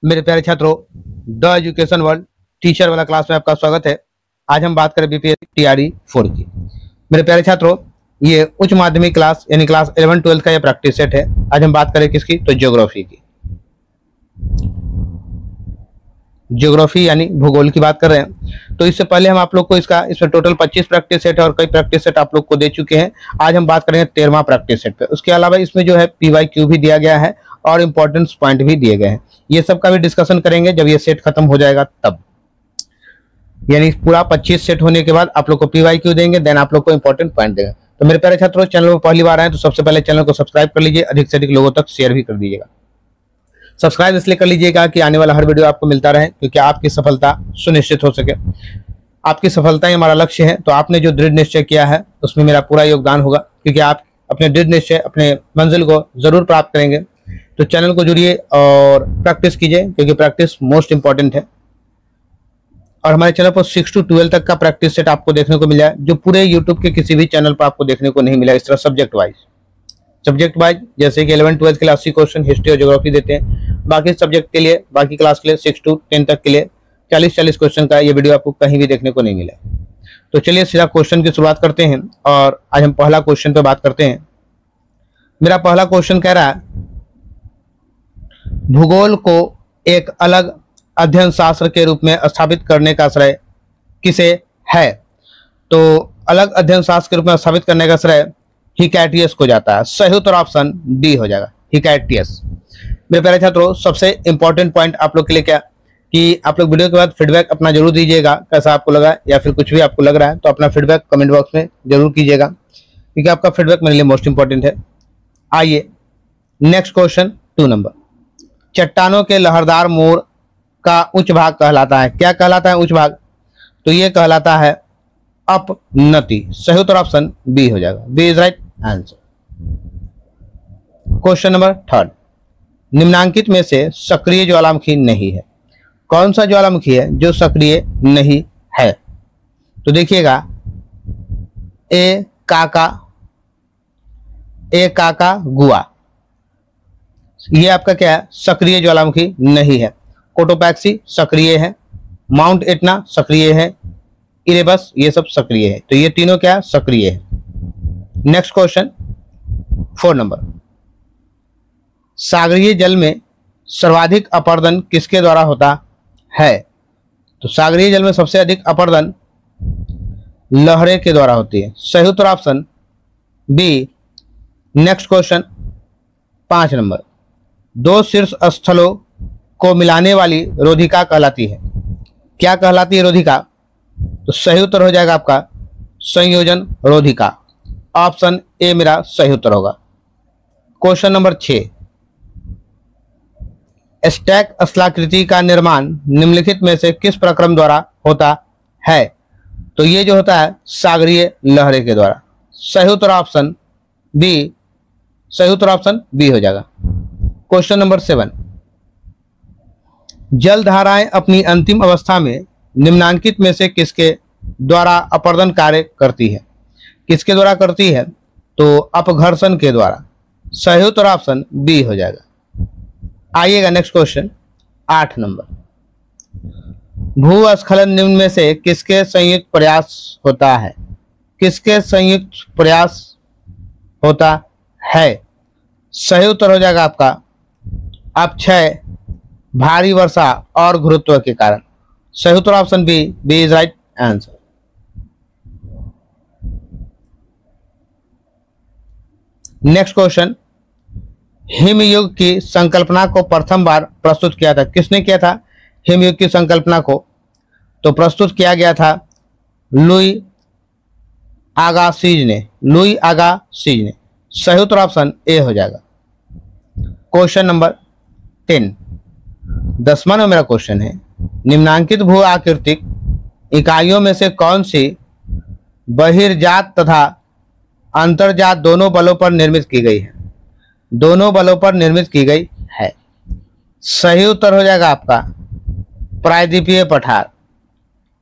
मेरे प्यारे छात्रों, द एजुकेशन वर्ल्ड टीचर वाला क्लास में आपका स्वागत है। आज हम बात करें बीपीएससी टीआरई 4 की। मेरे प्यारे छात्रों, ये उच्च माध्यमिक क्लास यानी क्लास 11-12 का ये प्रैक्टिस सेट है। आज हम बात करें किसकी, तो ज्योग्राफी की। ज्योग्राफी यानी भूगोल की बात कर रहे हैं। तो इससे पहले हम आप लोग को इसमें टोटल 25 प्रैक्टिस सेट है और कई प्रैक्टिस सेट आप लोग को दे चुके हैं। आज हम बात करेंगे 13वां प्रैक्टिस सेट पे। उसके अलावा इसमें जो है PYQ भी दिया गया है और इंपॉर्टेंस पॉइंट भी दिए गए हैं। ये सब का भी डिस्कशन करेंगे जब ये सेट खत्म हो जाएगा तब, यानी पूरा 25 सेट होने के बाद आप लोग को PYQ देंगे, देन आप लोग को इंपॉर्टेंट पॉइंट देंगे। तो मेरे प्यारे छात्रों, चैनल पर पहली बार आए तो सबसे पहले चैनल को सब्सक्राइब कर लीजिए, अधिक से अधिक लोगों तक शेयर भी कर दीजिएगा। सब्सक्राइब इसलिए कर लीजिएगा कि आने वाला हर वीडियो आपको मिलता रहे, क्योंकि आपकी सफलता सुनिश्चित हो सके। आपकी सफलता ही हमारा लक्ष्य है। तो आपने जो दृढ़ निश्चय किया है उसमें मेरा पूरा योगदान होगा, क्योंकि आप अपने दृढ़ निश्चय, अपने मंजिल को जरूर प्राप्त करेंगे। तो चैनल को जुड़िए और प्रैक्टिस कीजिए, क्योंकि प्रैक्टिस मोस्ट इंपॉर्टेंट है। और हमारे चैनल पर 6 to 12 तक का प्रैक्टिस सेट आपको देखने को मिला है, जो पूरे यूट्यूब के किसी भी चैनल पर आपको देखने को नहीं मिला। इस तरह सब्जेक्ट वाइज जैसे कि 11-12 के लिए 80 क्वेश्चन हिस्ट्री और ज्योग्राफी देते हैं। बाकी सब्जेक्ट के लिए, बाकी क्लास के लिए 6 to 10 तक के लिए 40-40 क्वेश्चन का ये वीडियो आपको कहीं भी देखने को नहीं मिला। तो चलिए सीधा क्वेश्चन की शुरुआत करते हैं और आज हम पहला क्वेश्चन पे बात करते हैं। मेरा पहला क्वेश्चन कह रहा है, भूगोल को एक अलग अध्ययन शास्त्र के रूप में स्थापित करने का श्रेय किसे है? तो अलग अध्ययन शास्त्र के रूप में स्थापित करने का श्रेय हिकैटियस को जाता है। सही उत्तर ऑप्शन डी हो जाएगा, हिकैटियस। मेरे प्यारे छात्रों, सबसे इंपॉर्टेंट पॉइंट आप लोग के लिए क्या कि आप लोग वीडियो के बाद फीडबैक अपना जरूर दीजिएगा, कैसा आपको लगा या फिर कुछ भी आपको लग रहा है तो अपना फीडबैक कमेंट बॉक्स में जरूर कीजिएगा, क्योंकि आपका फीडबैक मेरे लिए मोस्ट इंपॉर्टेंट है। आइए नेक्स्ट क्वेश्चन 2 नंबर। चट्टानों के लहरदार मोड़ का उच्च भाग कहलाता है। क्या कहलाता है उच्च भाग? तो ये कहलाता है अपनति। सही उत्तर ऑप्शन बी हो जाएगा, B is right answer. Question number 3, निम्नांकित में से सक्रिय ज्वालामुखी नहीं है। कौन सा ज्वालामुखी है जो सक्रिय नहीं है? तो देखिएगा, ए काका गुआ, ये आपका क्या है, सक्रिय ज्वालामुखी नहीं है। कोटोपैक्सी सक्रिय है, माउंट एटना सक्रिय है, इरेबस ये सब सक्रिय है। तो ये तीनों क्या सक्रिय है। नेक्स्ट क्वेश्चन 4 नंबर, सागरीय जल में सर्वाधिक अपरदन किसके द्वारा होता है? तो सागरीय जल में सबसे अधिक अपरदन लहरें के द्वारा होती है। सही उत्तर option B. Next question 5 number, 2 शीर्ष स्थलों को मिलाने वाली रोधिका कहलाती है। क्या कहलाती है रोधिका? तो सही उत्तर हो जाएगा आपका संयोजन रोधिका। ऑप्शन ए मेरा सही उत्तर होगा। क्वेश्चन नंबर 6, स्टैक स्थलाकृति का निर्माण निम्नलिखित में से किस प्रक्रम द्वारा होता है? तो ये जो होता है सागरीय लहरें के द्वारा। सही उत्तर ऑप्शन बी, सही उत्तर ऑप्शन बी हो जाएगा। क्वेश्चन नंबर 7, जल धाराएं अपनी अंतिम अवस्था में निम्नांकित में से किसके द्वारा अपरदन कार्य करती है? किसके द्वारा करती है? तो अपघर्षण के द्वारा। सही उत्तर ऑप्शन बी हो जाएगा। आइएगा नेक्स्ट क्वेश्चन 8 नंबर, भूस्खलन निम्न में से किसके संयुक्त प्रयास होता है? किसके संयुक्त प्रयास होता है? सही उत्तर हो जाएगा आपका अपक्षय, भारी वर्षा और गुरुत्व के कारण। सही उत्तर option B, B is right answer. Next question, हिमयुग की संकल्पना को प्रथम बार प्रस्तुत किया था। किसने किया था हिमयुग की संकल्पना को? तो प्रस्तुत किया गया था लुई अगासिज ने। सही उत्तर ऑप्शन ए हो जाएगा। क्वेश्चन नंबर 10, 10वां नंबर मेरा क्वेश्चन है, निम्नांकित भू आकृतिक इकाइयों में से कौन सी बहिर्जात तथा अंतर्जात दोनों बलों पर निर्मित की गई है? दोनों बलों पर निर्मित की गई है। सही उत्तर हो जाएगा आपका प्रायद्वीपीय पठार।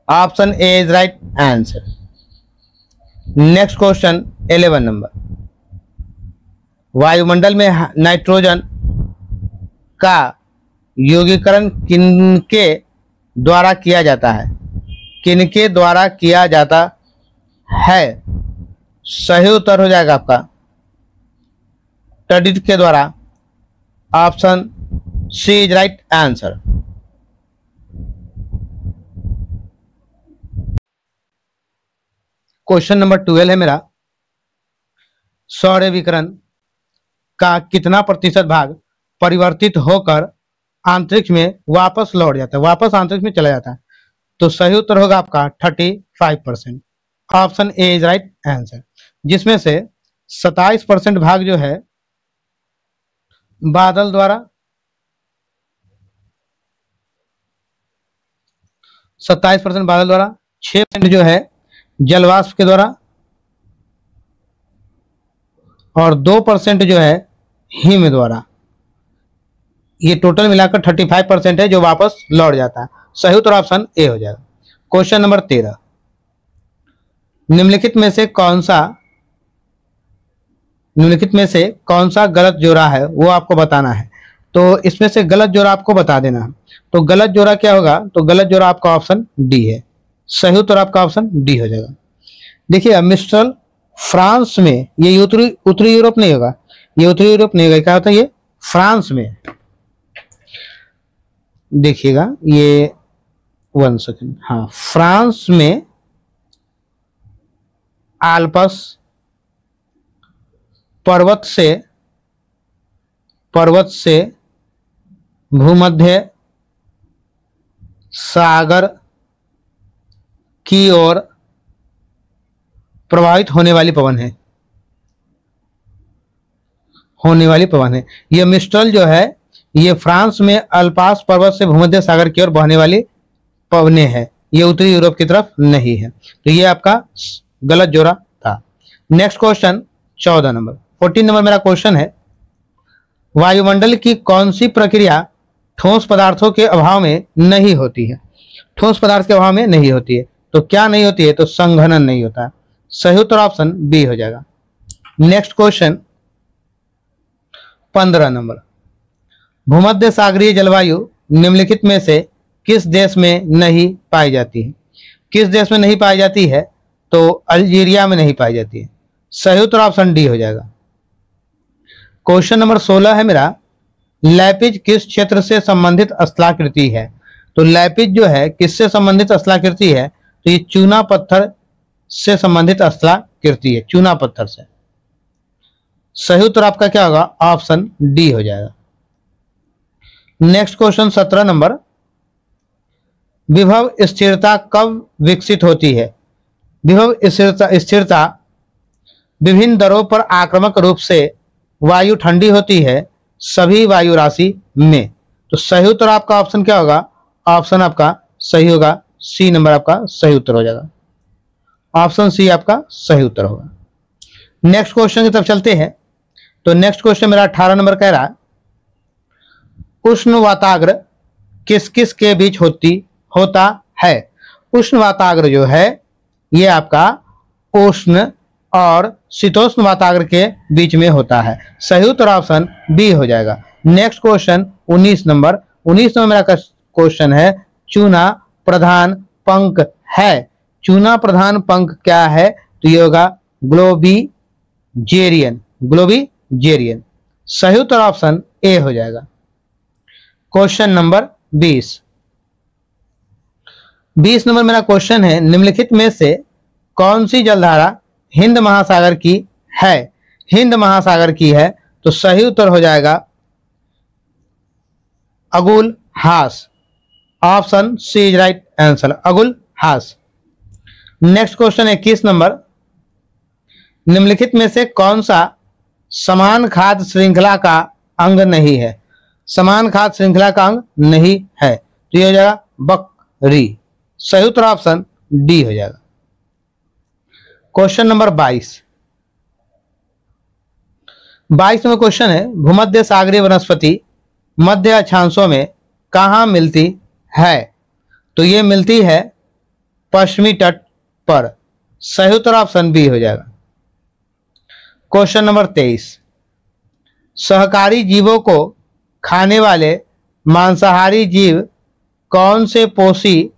Option A is right answer. Next question 11 number, वायुमंडल में नाइट्रोजन का यौगिकरण किनके द्वारा किया जाता है? किनके द्वारा किया जाता है? सही उत्तर हो जाएगा आपका टर्डिट के द्वारा। Option C is right answer. Question number 12 है मेरा, सौर विकिरण का कितना प्रतिशत भाग परिवर्तित होकर अंतरिक्ष में वापस लौट जाता है, वापस अंतरिक्ष में चला जाता है? तो सही उत्तर होगा आपका 35%। Option A is right answer, जिसमें से 27% भाग जो है बादल द्वारा, 27% बादल द्वारा, 6% जो है जलवाष्प के द्वारा और 2% जो है हिम द्वारा। ये टोटल मिलाकर 35% है जो वापस लौट जाता है। सही उत्तर ऑप्शन ए हो जाएगा। क्वेश्चन नंबर 13, निम्नलिखित में से कौन सा गलत जोड़ा है वो आपको बताना है। तो इसमें से गलत जोड़ा आपको बता देना है। तो गलत जोड़ा क्या होगा? तो गलत जोड़ा आपका ऑप्शन डी है। सही उत्तर आपका ऑप्शन डी हो जाएगा। देखिए मिस्ट्रल फ्रांस में, ये उत्तरी यूरोप नहीं होगा, ये उत्तरी यूरोप नहीं होगा, क्या होता है ये फ्रांस में। देखिएगा ये 1 सेकेंड, हाँ, फ्रांस में आल्प्स पर्वत से भूमध्य सागर की ओर प्रभावित होने वाली पवन है। ये मिस्ट्रल जो है ये फ्रांस में अल्पास पर्वत से भूमध्य सागर की ओर बहने वाली पवने हैं। ये उत्तरी यूरोप की तरफ नहीं है। तो ये आपका गलत जोड़ा था। नेक्स्ट क्वेश्चन 14 नंबर 14 नंबर मेरा क्वेश्चन है, वायुमंडल की कौन सी प्रक्रिया ठोस पदार्थों के अभाव में नहीं होती है? ठोस पदार्थ के अभाव में नहीं होती है। तो क्या नहीं होती है? तो संघनन नहीं होता है। सही उत्तर ऑप्शन बी हो जाएगा। नेक्स्ट क्वेश्चन 15 नंबर, भूमध्य सागरीय जलवायु निम्नलिखित में से किस देश में नहीं पाई जाती है? किस देश में नहीं पाई जाती है? तो अल्जीरिया में नहीं पाई जाती है। सही उत्तर ऑप्शन डी हो जाएगा। क्वेश्चन नंबर 16 है मेरा, लैपिज किस क्षेत्र से संबंधित स्थलाकृति है? तो लैपिज जो है किससे संबंधित स्थलाकृति है? तो ये चूना पत्थर से संबंधित स्थलाकृति है, चूना पत्थर से। सही उत्तर आपका क्या होगा? ऑप्शन डी हो जाएगा। नेक्स्ट क्वेश्चन 17 नंबर, विभव स्थिरता कब विकसित होती है? विभव स्थिरता विभिन्न दरों पर आक्रामक रूप से वायु ठंडी होती है सभी वायु राशि में। तो सही उत्तर आपका ऑप्शन क्या होगा? ऑप्शन आपका सही होगा, सी नंबर आपका सही उत्तर हो जाएगा। ऑप्शन सी आपका सही उत्तर होगा। नेक्स्ट क्वेश्चन की तरफ चलते हैं। तो नेक्स्ट क्वेश्चन मेरा 18 नंबर कह रहा है, उष्ण वाताग्र किस किस के बीच होता है? उष्ण वाताग्र जो है ये आपका उष्ण और शीतोष्ण वाताग्र के बीच में होता है। सही उत्तर ऑप्शन बी हो जाएगा। नेक्स्ट क्वेश्चन 19 नंबर मेरा क्वेश्चन है, चूना प्रधान पंख है। चूना प्रधान पंख क्या है? तो ये होगा ग्लोबिजेरियन। सही उत्तर ऑप्शन ए हो जाएगा। क्वेश्चन नंबर 20 नंबर मेरा क्वेश्चन है, निम्नलिखित में से कौन सी जलधारा हिंद महासागर की है? हिंद महासागर की है। तो सही उत्तर हो जाएगा अगुल हास। Option C is right answer, अगुल हास। नेक्स्ट क्वेश्चन 21 नंबर, निम्नलिखित में से कौन सा समान खाद्य श्रृंखला का अंग नहीं है? समान खाद्य श्रृंखला का अंग नहीं है। तो ये हो जाएगा बकरी। सही उत्तर ऑप्शन डी हो जाएगा। क्वेश्चन नंबर 22 नंबर क्वेश्चन है, भूमध्य सागरीय वनस्पति मध्य अक्षांशों में कहाँ मिलती है? तो ये मिलती है पश्चिमी तट पर। सही उत्तर ऑप्शन बी हो जाएगा। क्वेश्चन नंबर 23, सहकारी जीवों को खाने वाले मांसाहारी जीव कौन से पोषी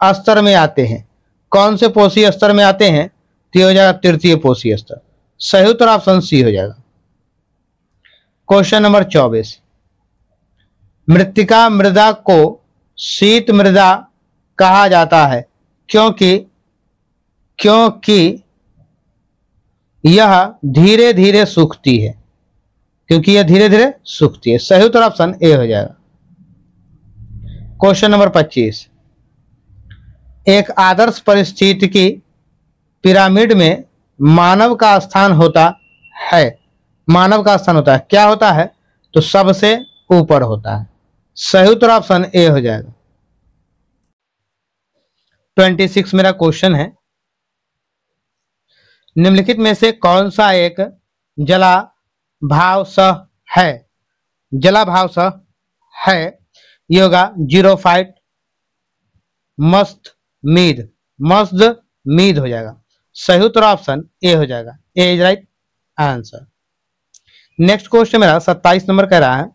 स्तर में आते हैं? कौन से पोषी स्तर में आते हैं? तो ये हो जाएगा तृतीय पोषी स्तर। सही उत्तर ऑप्शन सी हो जाएगा। क्वेश्चन नंबर 24, मृत्तिका मृदा को शीत मृदा कहा जाता है क्योंकि यह धीरे धीरे सूखती है। क्योंकि यह धीरे धीरे सूखती है। सही उत्तर ऑप्शन ए हो जाएगा। क्वेश्चन नंबर 25, एक आदर्श परिस्थितिकी पिरामिड में मानव का स्थान होता है। मानव का स्थान होता है, क्या होता है? तो सबसे ऊपर होता है। सही उत्तर ऑप्शन ए हो जाएगा। 26 मेरा क्वेश्चन है, निम्नलिखित में से कौन सा एक जलाभावसह है? जलाभावसह है, ये होगा जीरोफाइट मस्तमीद। मस्तमीद हो जाएगा। सही उत्तर ऑप्शन ए हो जाएगा। A is right answer. Next question मेरा 27 नंबर कह रहा है,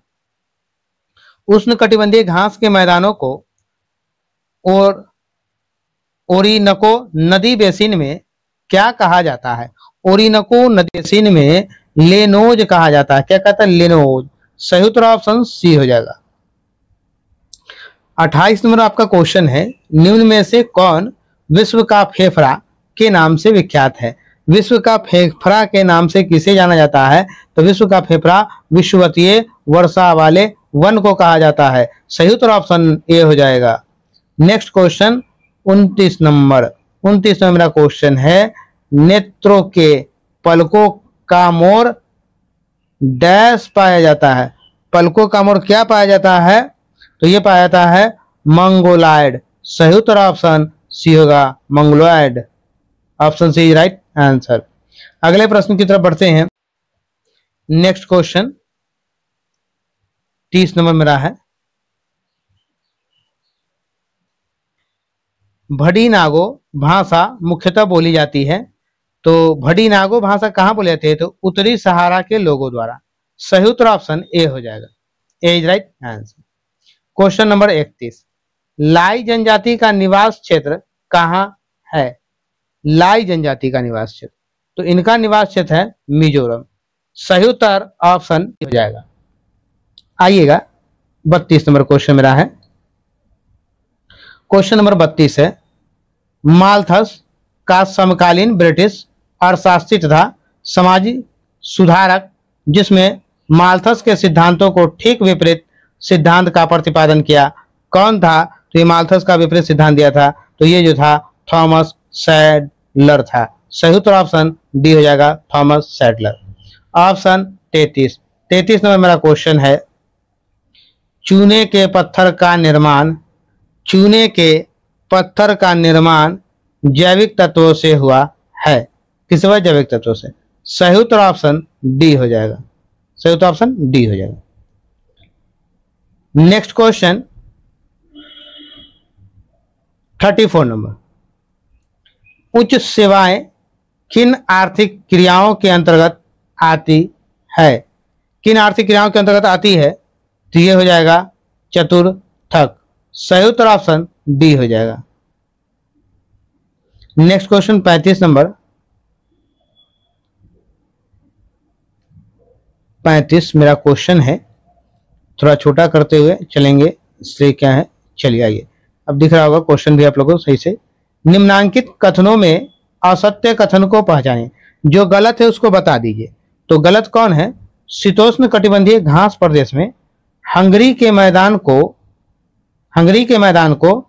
उष्णकटिबंधीय घास के मैदानों को और ओरिनको नदी बेसिन में क्या कहा जाता है? ओरिनको नदी बेसिन में लेनोज कहा जाता है। क्या कहता है? लेनोज। सही उत्तर ऑप्शन सी हो जाएगा। 28 नंबर आपका क्वेश्चन है, निम्न में से कौन विश्व का फेफड़ा के नाम से विख्यात है? विश्व का फेफड़ा के नाम से किसे जाना जाता है? तो विश्व का फेफड़ा विषुवतीय वर्षा वाले वन को कहा जाता है। सही उत्तर ऑप्शन ए हो जाएगा। नेक्स्ट क्वेश्चन 29 नंबर मेरा क्वेश्चन है, नेत्रों के पलकों का मोर डैश पाया जाता है। पलकों का मोर क्या पाया जाता है? तो ये पाया जाता है मंगोलाइड। सही उत्तर ऑप्शन सी होगा, Mongoloid. Option C is right answer. अगले प्रश्न की तरफ बढ़ते हैं। नेक्स्ट क्वेश्चन 30 नंबर मेरा है, भडी नागो भाषा मुख्यतः बोली जाती है। तो भडी नागो भाषा कहाँ बोली जाती है? तो उत्तरी सहारा के लोगों द्वारा। सही उत्तर ऑप्शन ए हो जाएगा। A is right answer. Question number 31, लाई जनजाति का निवास क्षेत्र कहाँ है? लाई जनजाति का निवास क्षेत्र, तो इनका निवास क्षेत्र है मिजोरम। सही उत्तर ऑप्शन हो जाएगा। आइएगा 32 नंबर क्वेश्चन मेरा है। क्वेश्चन नंबर 32 है, माल्थस का समकालीन ब्रिटिश अर्थशास्त्री तथा सामाजिक सुधारक जिसमें माल्थस के सिद्धांतों को ठीक विपरीत सिद्धांत का प्रतिपादन किया, कौन था? तो ये माल्थस का विपरीत सिद्धांत दिया था, तो ये जो था थॉमस सैडलर था। सही उत्तर ऑप्शन डी हो जाएगा, थॉमस सैडलर। ऑप्शन 33 नंबर मेरा क्वेश्चन है, चूने के पत्थर का निर्माण जैविक तत्वों से हुआ है। किस वजह? जैविक तत्वों से। सही उत्तर ऑप्शन डी हो जाएगा। सही उत्तर ऑप्शन डी हो जाएगा। नेक्स्ट क्वेश्चन 34 नंबर, उच्च सेवाएं किन आर्थिक क्रियाओं के अंतर्गत आती है? किन आर्थिक क्रियाओं के अंतर्गत आती है? तो ये हो जाएगा चतुर्थक। सही उत्तर ऑप्शन डी हो जाएगा। नेक्स्ट क्वेश्चन 35 नंबर 35 मेरा क्वेश्चन है, थोड़ा छोटा करते हुए चलेंगे, इसलिए क्या है, चलिए आइए। अब दिख रहा होगा क्वेश्चन भी आप लोगों को सही से। निम्नांकित कथनों में असत्य कथन को पहचानें, जो गलत है उसको बता दीजिए। तो गलत कौन है? शीतोष्ण कटिबंधीय घास प्रदेश में हंगरी के मैदान को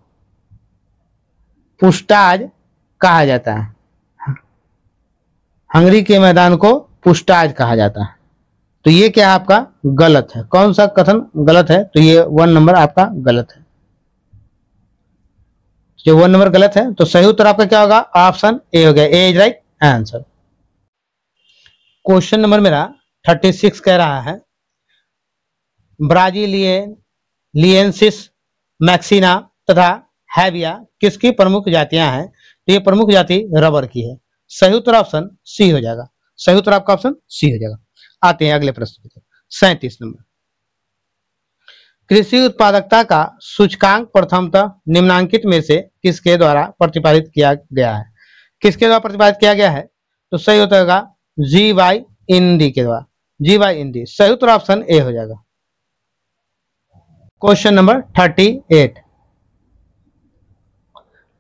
पुष्टाज कहा जाता है। हंगरी के मैदान को पुष्टाज कहा जाता है। तो ये क्या आपका गलत है? कौन सा कथन गलत है? तो ये 1 नंबर आपका गलत है। जो 1 नंबर गलत है, तो सही उत्तर आपका क्या होगा? ऑप्शन ए हो गया। A is right answer. Question number मेरा 36 कह रहा है, ब्राजीलियनसिस मैक्सिना तथा हैविया किसकी प्रमुख जातियां हैं? तो ये प्रमुख जाति रबर की है। सही उत्तर ऑप्शन सी हो जाएगा। सही उत्तर आपका ऑप्शन सी हो जाएगा। आते हैं अगले प्रश्न की तरफ। 37 नंबर कृषि उत्पादकता का सूचकांक प्रथमतः निम्नांकित में से किसके द्वारा प्रतिपादित किया गया है? किसके द्वारा प्रतिपादित किया गया है? तो सही उत्तर होगा जी वाई इंडी के द्वारा। जी वाई इंडी सही उत्तर ऑप्शन ए हो जाएगा। क्वेश्चन नंबर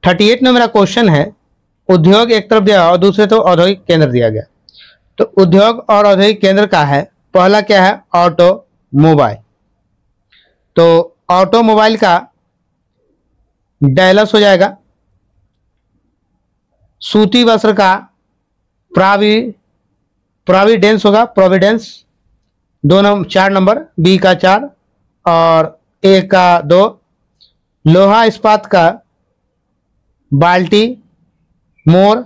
38 में मेरा क्वेश्चन है, उद्योग एक तरफ दिया और दूसरे तरफ औद्योगिक केंद्र दिया गया। तो उद्योग और औद्योगिक केंद्र का है, पहला क्या है? ऑटोमोबाइल। तो ऑटोमोबाइल का डैलस हो जाएगा। सूती वस्त्र का प्रोविडेंस होगा, प्रोविडेंस। 4 नंबर, बी का 4 और ए का 2। लोहा इस्पात का बाल्टी मोर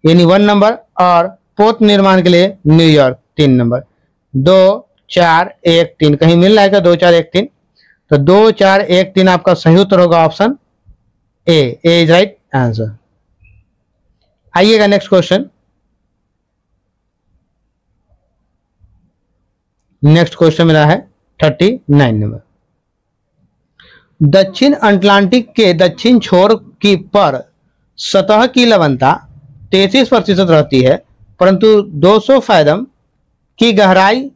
यानी 1 नंबर और पोत निर्माण के लिए न्यूयॉर्क 3 नंबर। 2 4 1 3 कहीं मिल रहा है क्या? 2 4 1 3। तो 2 4 1 3 आपका सही उत्तर होगा option A is right answer. आइएगा नेक्स्ट क्वेश्चन। नेक्स्ट क्वेश्चन मेरा है 39 नंबर। दक्षिण अटलांटिक के दक्षिण छोर की पर सतह की लवणता 33% रहती है, परंतु 200 फैदम की गहराई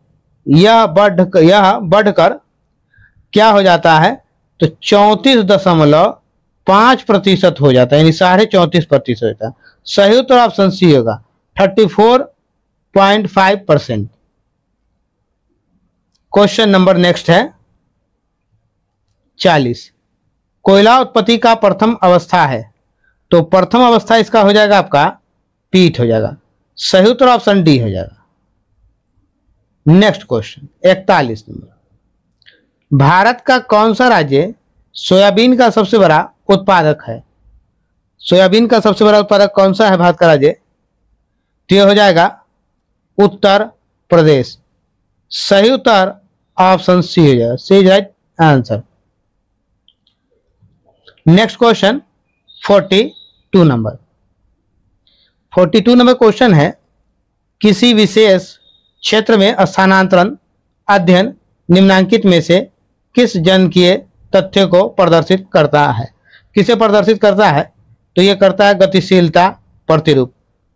यह बढ़कर क्या हो जाता है? तो 34.5% हो जाता है, यानी 34.5% होता है। सही उत्तर ऑप्शन सी होगा 34.5%। क्वेश्चन नंबर नेक्स्ट है 40। कोयला उत्पत्ति का प्रथम अवस्था है, तो प्रथम अवस्था इसका हो जाएगा आपका पीट हो जाएगा। सही उत्तर ऑप्शन डी हो जाएगा। Next question 41 number. भारत का कौन सा राज्य सोयाबीन का सबसे बड़ा उत्पादक है? सोयाबीन का सबसे बड़ा उत्पादक कौन सा है भारत का राज्य? तो यह हो जाएगा उत्तर प्रदेश। सही उत्तर ऑप्शन सी हो जाएगा, C is right answer. Next question 42 number. 42 number question है, किसी विशेष क्षेत्र में स्थानांतरण अध्ययन निम्नांकित में से किस जन्य तथ्य को प्रदर्शित करता है? किसे प्रदर्शित करता है? तो यह करता है गतिशीलता प्रतिरूप।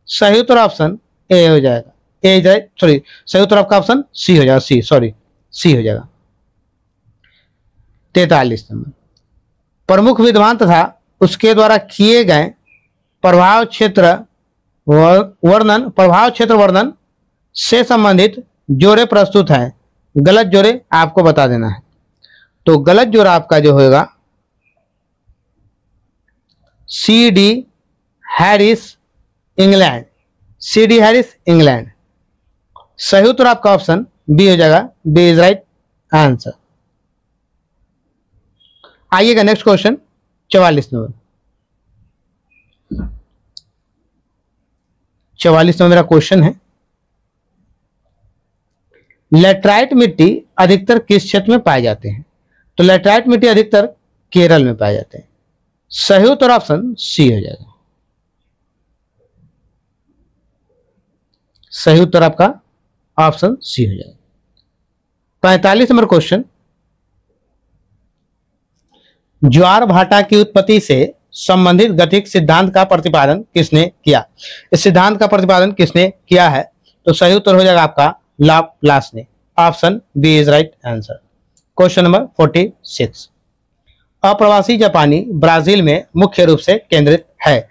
सही उत्तर ऑप्शन ए हो जाएगा, ए राइट सॉरी सही उत्तर आपका ऑप्शन सी हो जाएगा, सी हो जाएगा। 43 नंबर। प्रमुख विद्वान तथा उसके द्वारा किए गए प्रभाव क्षेत्र वर्णन से संबंधित जोड़े प्रस्तुत हैं। गलत जोड़े आपको बता देना है। तो गलत जोड़ा आपका जो होगा C D Harris England, C D Harris England. सही उत्तर आपका ऑप्शन बी हो जाएगा, बी इज राइट आंसर। आइएगा नेक्स्ट क्वेश्चन 44 नंबर। 44 नंबर मेरा क्वेश्चन है, लैटराइट मिट्टी अधिकतर किस क्षेत्र में पाए जाते हैं? तो लैटराइट मिट्टी अधिकतर केरल में पाए जाते हैं। सही उत्तर ऑप्शन सी हो जाएगा। सही उत्तर आपका ऑप्शन सी हो जाएगा। 45 नंबर क्वेश्चन, ज्वार भाटा की उत्पत्ति से संबंधित गतिक सिद्धांत का प्रतिपादन किसने किया? इस सिद्धांत का प्रतिपादन किसने किया है? तो सही उत्तर हो जाएगा आपका लाप्लास ने। Option B is right answer. Question number 46। अप्रवासी जापानी ब्राजील में मुख्य रूप से केंद्रित है।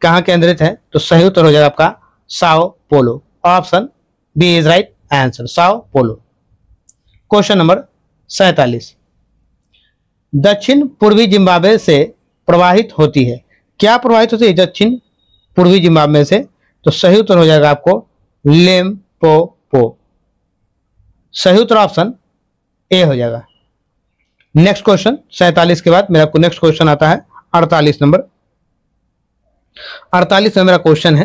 कहां केंद्रित है? तो सही उत्तर हो जाएगा आपका Sao Paulo. Option B is right answer, Sao Paulo. Question number 47। दक्षिण पूर्वी जिम्बाब्वे से प्रवाहित होती है। क्या प्रवाहित होती है दक्षिण पूर्वी जिम्बाब्वे से? तो सही उत्तर हो जाएगा आपको लिम्पोपो। सही उत्तर ऑप्शन ए हो जाएगा। नेक्स्ट क्वेश्चन 47 के बाद मेरा नेक्स्ट क्वेश्चन आता है 48 नंबर। 48 में मेरा क्वेश्चन है,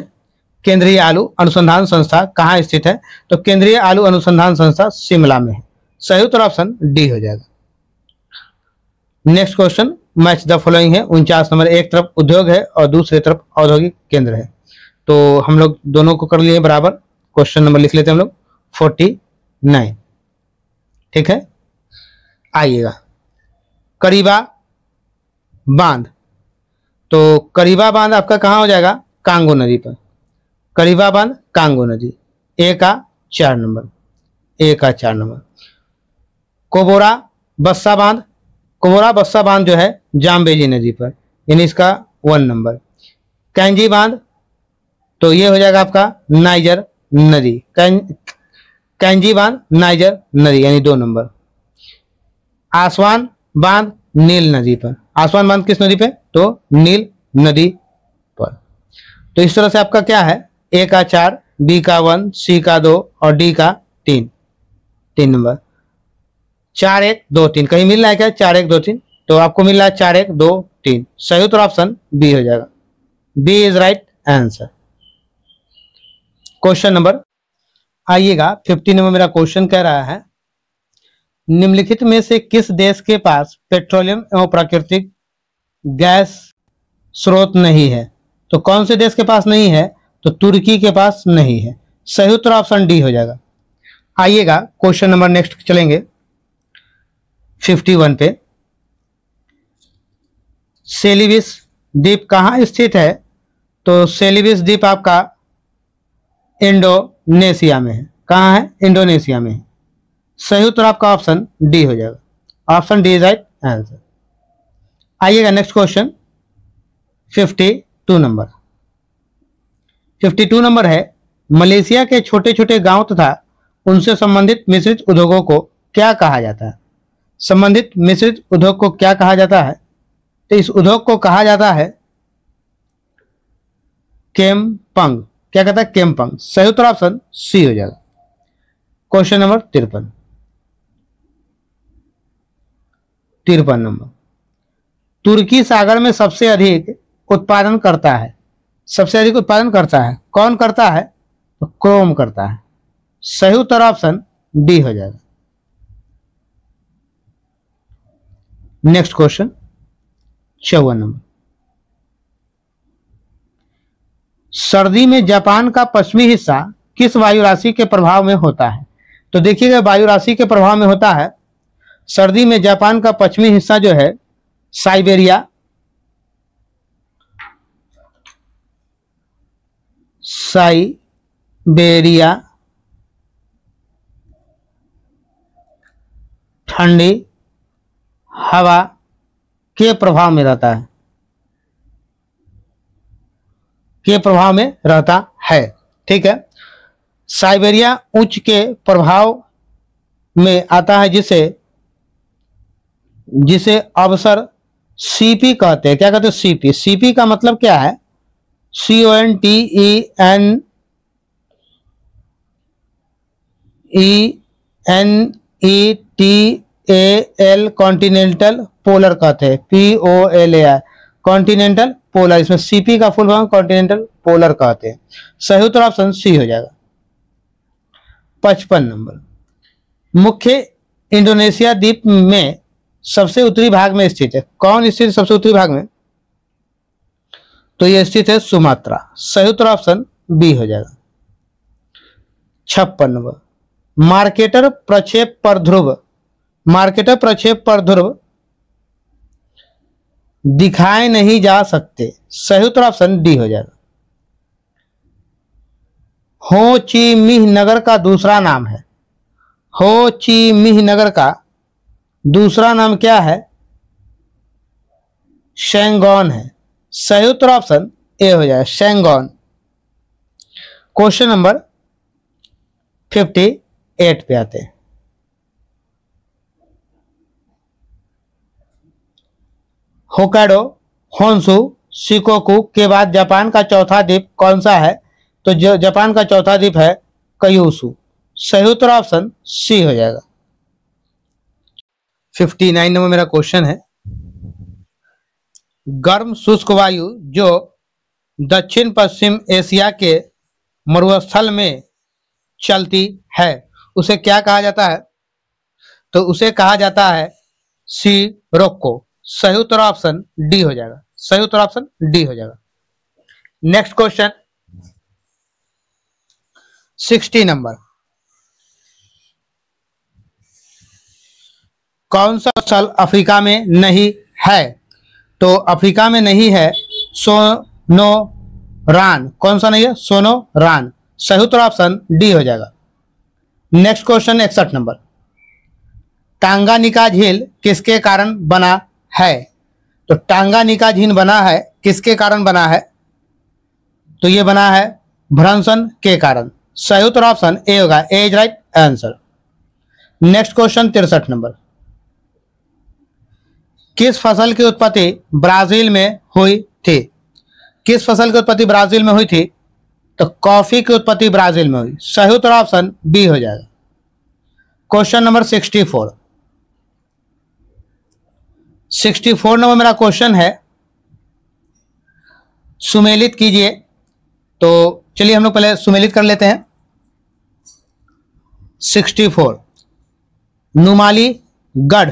केंद्रीय आलू अनुसंधान संस्था कहाँ स्थित है? तो केंद्रीय आलू अनुसंधान संस्था शिमला में है। सही उत्तर ऑप्शन डी हो जाएगा। Next question match the following है 49 नंबर। एक तरफ उद्योग है और दूसरी तरफ औद्योगिक केंद्र है, तो हम लोग दोनों को कर लिए बराबर। क्वेश्चन नंबर लिख लेते हैं हम लोग 49। ठीक है, आइएगा करीबा बांध। तो करीबा बांध आपका कहाँ हो जाएगा? कांगो नदी पर। करीबा बांध कांगो नदी, ए का 4 नंबर, ए का 4 नंबर। कोबोरा बस्सा बांध, कोबोरा बस्सा बांध जो है जाम्बेजी नदी पर, यानी इसका 1 नंबर। कैंजी बांध, तो ये हो जाएगा आपका नाइजर नदी, कैंजी बांध नाइजर नदी, यानी 2 नंबर। आसवान बांध नील नदी पर, आसवान बांध किस नदी पे? तो नील नदी पर। तो इस तरह से आपका क्या है, ए का 4, बी का 1, सी का 2 और डी का 3, 3 नंबर। 4 1 2 3 कहीं मिल रहा है क्या? 4 1 2 3, तो आपको मिल रहा है 4 1 2 3, सही उत्तर ऑप्शन बी हो जाएगा। B is right answer. Question number, आइएगा 50 नंबर मेरा क्वेश्चन कह रहा है, निम्नलिखित में से किस देश के पास पेट्रोलियम एवं प्राकृतिक गैस स्रोत नहीं है? तो कौन से देश के पास नहीं है? तो तुर्की के पास नहीं है, सही उत्तर ऑप्शन डी हो जाएगा। आइएगा क्वेश्चन नंबर नेक्स्ट चलेंगे 51 पे। सेलिविस द्वीप कहाँ स्थित है? तो सेलिविस द्वीप आपका इंडोनेशिया में है। कहाँ है? इंडोनेशिया में है, सही उत्तर आपका ऑप्शन डी हो जाएगा। Option D is right answer. आइएगा नेक्स्ट क्वेश्चन 52 नंबर। 52 नंबर है, मलेशिया के छोटे छोटे गांव तथा उनसे संबंधित मिश्रित उद्योगों को क्या कहा जाता है? संबंधित मिश्रित उद्योग को क्या कहा जाता है? तो इस उद्योग को कहा जाता है केमपंग। क्या कहता है? केमपंग, सही उत्तर ऑप्शन सी हो जाएगा। क्वेश्चन नंबर 53 नंबर, तुर्की सागर में सबसे अधिक उत्पादन करता है, सबसे अधिक उत्पादन करता है, कौन करता है? तो क्रोम करता है, सही उत्तर ऑप्शन डी हो जाएगा। नेक्स्ट क्वेश्चन 54 नंबर, सर्दी में जापान का पश्चिमी हिस्सा किस वायु राशि के प्रभाव में होता है? तो देखिएगा वायु राशि के प्रभाव में होता है, सर्दी में जापान का पश्चिमी हिस्सा जो है साइबेरिया, साइबेरिया ठंडी हवा के प्रभाव में रहता है, के प्रभाव में रहता है। ठीक है, साइबेरिया उच्च के प्रभाव में आता है, जिसे अवसर सीपी कहते हैं। क्या कहते हैं? सीपी। सीपी का मतलब क्या है? CONTINENTAL कॉन्टिनेंटल पोलर कहते हैं, POLAR कॉन्टिनेंटल पोलर, इसमें सीपी का फुल फॉर्म कॉन्टिनेंटल पोलर कहते हैं, सही उत्तर ऑप्शन सी हो जाएगा। 55 नंबर, मुख्य इंडोनेशिया द्वीप में सबसे उत्तरी भाग में स्थित है, कौन स्थित है सबसे उत्तरी भाग में? तो यह स्थित है सुमात्रा, सही उत्तर ऑप्शन बी हो जाएगा। 56 नंबर, मार्केटर प्रक्षेप पर ध्रुव, मार्केटर प्रक्षेप पर ध्रुव दिखाए नहीं जा सकते, सही उत्तर ऑप्शन डी हो जाएगा। हो ची मिन्ह नगर का दूसरा नाम है, हो ची मिन्ह नगर का दूसरा नाम क्या है? शैंगॉन है, सही उत्तर ऑप्शन ए हो जाएगा, शैंगॉन। क्वेश्चन नंबर 58 पे आते हैं। होकाइडो, होन्शु, शिकोकू के बाद जापान का चौथा द्वीप कौन सा है? तो जो जापान का चौथा द्वीप है कयूसु, सही उत्तर ऑप्शन सी हो जाएगा। 59 नंबर मेरा क्वेश्चन है, गर्म शुष्क वायु जो दक्षिण पश्चिम एशिया के मरुस्थल में चलती है उसे क्या कहा जाता है? तो उसे कहा जाता है सिरोक्को, सही उत्तर ऑप्शन डी हो जाएगा, सही उत्तर ऑप्शन डी हो जाएगा। नेक्स्ट क्वेश्चन 60 नंबर, कौन सा फसल अफ्रीका में नहीं है? तो अफ्रीका में नहीं है सोनोरान। कौन सा नहीं है? सोनोरान। सही उत्तर ऑप्शन डी हो जाएगा। नेक्स्ट क्वेश्चन 61 नंबर, टांगानिका झील किसके कारण बना है? तो टांगानिका झील बना है, किसके कारण बना है? तो ये बना है भ्रंशन के कारण। सही उत्तर ऑप्शन ए होगा, A is right answer. Next question 63 number, किस फसल की उत्पत्ति ब्राजील में हुई थी? किस फसल की उत्पत्ति ब्राजील में हुई थी? तो कॉफी की उत्पत्ति ब्राजील में हुई। सही उत्तर ऑप्शन बी हो जाएगा। क्वेश्चन नंबर 64, 64 नंबर मेरा क्वेश्चन है, सुमेलित कीजिए। तो चलिए हम लोग पहले सुमेलित कर लेते हैं। 64, नुमालीगढ़।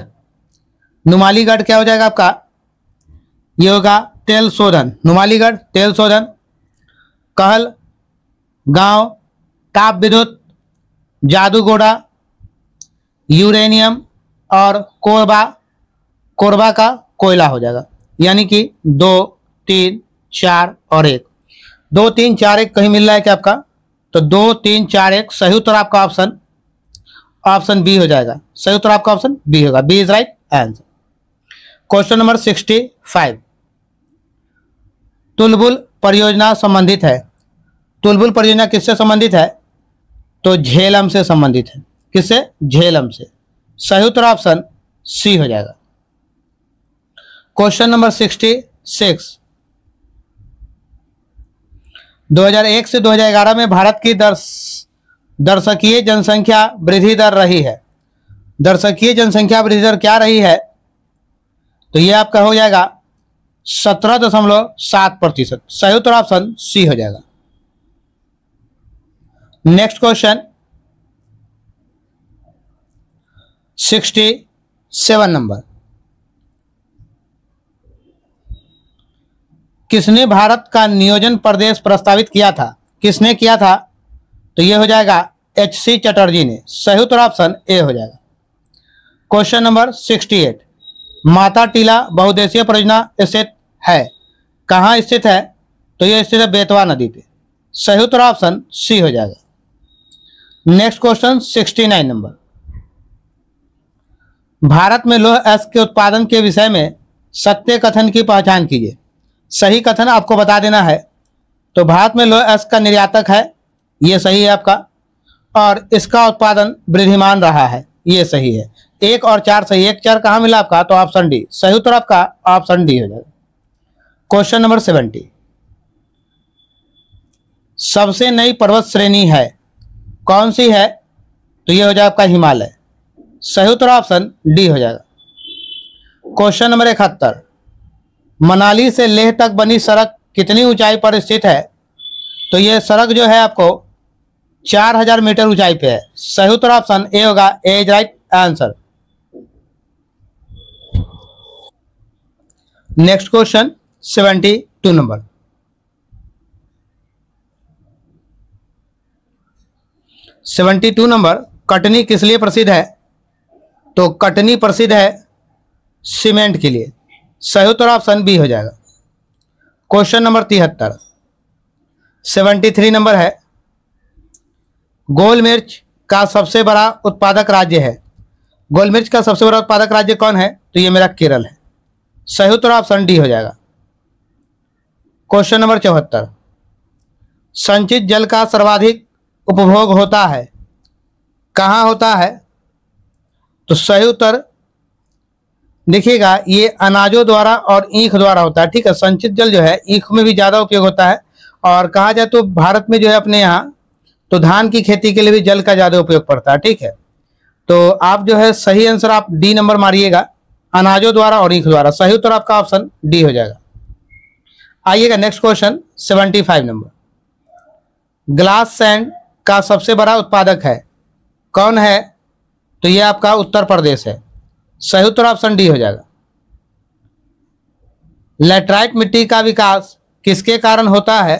नुमालीगढ़ क्या हो जाएगा आपका? ये होगा तेल शोधन। नुमालीगढ़ तेल शोधन। कहल गांव, ताप विद्युत, जादूगोड़ा, यूरेनियम और कोरबा। कोरबा का कोयला हो जाएगा। यानी कि 2, 3, 4 और 1। 2, 3, 4, 1 कहीं मिल रहा है क्या आपका? तो 2, 3, 4, 1 सही उत्तर आपका ऑप्शन बी हो जाएगा। सही उत्तर आपका ऑप्शन बी होगा, B is right answer. Question number 65, तुलबुल परियोजना संबंधित है। तुलबुल परियोजना किससे संबंधित है? तो झेलम से संबंधित है। किससे? झेलम से। सही उत्तर ऑप्शन सी हो जाएगा। क्वेश्चन नंबर 66, 2001 से 2011 में भारत की दर्शकीय जनसंख्या वृद्धि दर रही है। दर्शकीय जनसंख्या वृद्धि दर क्या रही है? तो यह आपका हो जाएगा 17.7%। सही उत्तर ऑप्शन सी हो जाएगा। नेक्स्ट क्वेश्चन 67 नंबर, किसने भारत का नियोजन प्रदेश प्रस्तावित किया था? किसने किया था? तो यह हो जाएगा H.C. चटर्जी ने। सही उत्तर ऑप्शन ए हो जाएगा। क्वेश्चन नंबर 68, माता टीला बहुउद्देशीय परियोजना स्थित है। कहाँ स्थित है? तो यह स्थित है बेतवा नदी पे। सही उत्तर ऑप्शन सी हो जाएगा। नेक्स्ट क्वेश्चन 69 नंबर, भारत में लौह अयस्क के उत्पादन के विषय में सत्य कथन की पहचान कीजिए। सही कथन आपको बता देना है। तो भारत में लौह अयस्क का निर्यातक है, ये सही है आपका, और इसका उत्पादन वृद्धिमान रहा है, ये सही है। 1 और 4 सही। 1, 4 कहाँ मिला आपका? तो ऑप्शन डी। सही उत्तर आपका ऑप्शन डी हो जाएगा। क्वेश्चन नंबर 70, सबसे नई पर्वत श्रेणी है, कौन सी है? तो ये हो जाएगा आपका हिमालय। सही उत्तर ऑप्शन डी हो जाएगा। क्वेश्चन नंबर 71, मनाली से लेह तक बनी सड़क कितनी ऊंचाई पर स्थित है? तो ये सड़क जो है आपको 4000 मीटर ऊंचाई पे है। सही उत्तर ऑप्शन ए होगा, A is right answer. Next question 72 number, Katni किस लिए प्रसिद्ध है? तो कटनी प्रसिद्ध है सीमेंट के लिए। सही उत्तर ऑप्शन बी हो जाएगा। क्वेश्चन नंबर 73, 73 नंबर है, गोल मिर्च का सबसे बड़ा उत्पादक राज्य है। गोल मिर्च का सबसे बड़ा उत्पादक राज्य कौन है? तो ये मेरा केरल है। सही उत्तर ऑप्शन डी हो जाएगा। क्वेश्चन नंबर 74, संचित जल का सर्वाधिक उपभोग होता है, कहाँ होता है? तो सही उत्तर देखिएगा, ये अनाजों द्वारा और ईख द्वारा होता है। ठीक है, संचित जल जो है ईख में भी ज़्यादा उपयोग होता है, और कहा जाए तो भारत में जो है अपने यहाँ तो धान की खेती के लिए भी जल का ज़्यादा उपयोग पड़ता है। ठीक है, तो आप जो है सही आंसर आप डी नंबर मारिएगा, अनाजों द्वारा और ईख द्वारा। सही उत्तर आपका ऑप्शन डी हो जाएगा। आइएगा next question 75 number, glass sand का सबसे बड़ा उत्पादक है, कौन है? तो यह आपका उत्तर प्रदेश है। सही उत्तर ऑप्शन डी हो जाएगा। लैटराइट मिट्टी का विकास किसके कारण होता है?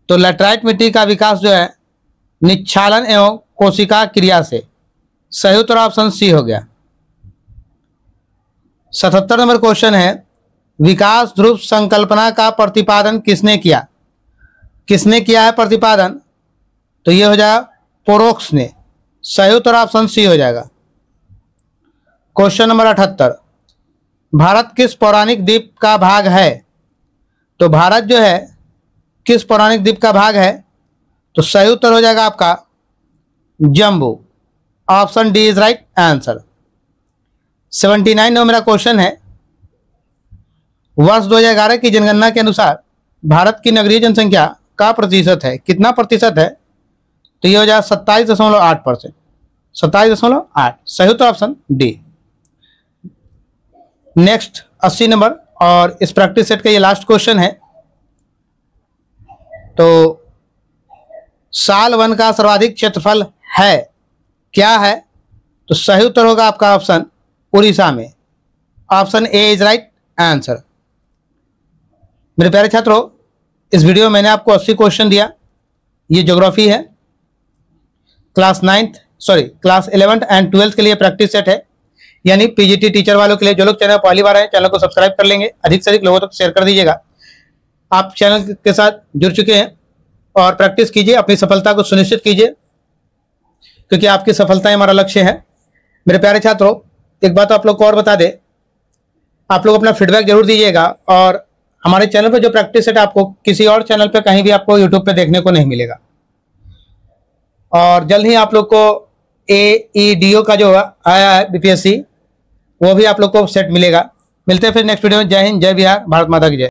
तो लैटराइट मिट्टी का विकास जो है निच्छालन एवं कोशिका क्रिया से। सही उत्तर ऑप्शन सी हो गया। 77 नंबर क्वेश्चन है, विकास ध्रुव संकल्पना का प्रतिपादन किसने किया? किसने किया है प्रतिपादन? तो ये हो जाएगा पोरोक्स ने। सही उत्तर ऑप्शन सी हो जाएगा। क्वेश्चन नंबर 78, भारत किस पौराणिक द्वीप का भाग है? तो भारत जो है किस पौराणिक द्वीप का भाग है? तो सही उत्तर हो जाएगा आपका Jambu. Option D is right answer. 79 नंबर मेरा क्वेश्चन है, वर्ष 2011 की जनगणना के अनुसार भारत की नगरीय जनसंख्या का प्रतिशत है, कितना प्रतिशत है? तो ये हो जाएगा 27.8%। 27.8 सही उत्तर ऑप्शन डी। नेक्स्ट 80 नंबर और इस प्रैक्टिस सेट का ये लास्ट क्वेश्चन है। तो साल वन का सर्वाधिक क्षेत्रफल है, क्या है? तो सही उत्तर होगा आपका ऑप्शन उड़ीसा में। Option A is right answer. मेरे प्यारे छात्रों, इस वीडियो में मैंने आपको 80 क्वेश्चन दिया। ये ज्योग्राफी है, क्लास 11th एंड 12th के लिए प्रैक्टिस सेट है, यानी पीजीटी टीचर वालों के लिए। जो लोग चैनल पहली बार आए, चैनल को सब्सक्राइब कर लेंगे, अधिक से अधिक लोगों तक शेयर कर दीजिएगा। आप चैनल के साथ जुड़ चुके हैं और प्रैक्टिस कीजिए, अपनी सफलता को सुनिश्चित कीजिए, क्योंकि आपकी सफलता हमारा लक्ष्य है। मेरे प्यारे छात्रों, एक बात आप लोग को और बता दें, आप लोग अपना फीडबैक जरूर दीजिएगा। और हमारे चैनल पर जो प्रैक्टिस सेट आपको किसी और चैनल पे कहीं भी आपको यूट्यूब पे देखने को नहीं मिलेगा। और जल्द ही आप लोग को AEDO का जो आया है BPSC, वो भी आप लोग को सेट मिलेगा। मिलते हैं फिर नेक्स्ट वीडियो में। जय हिंद, जय बिहार, भारत माता की जय।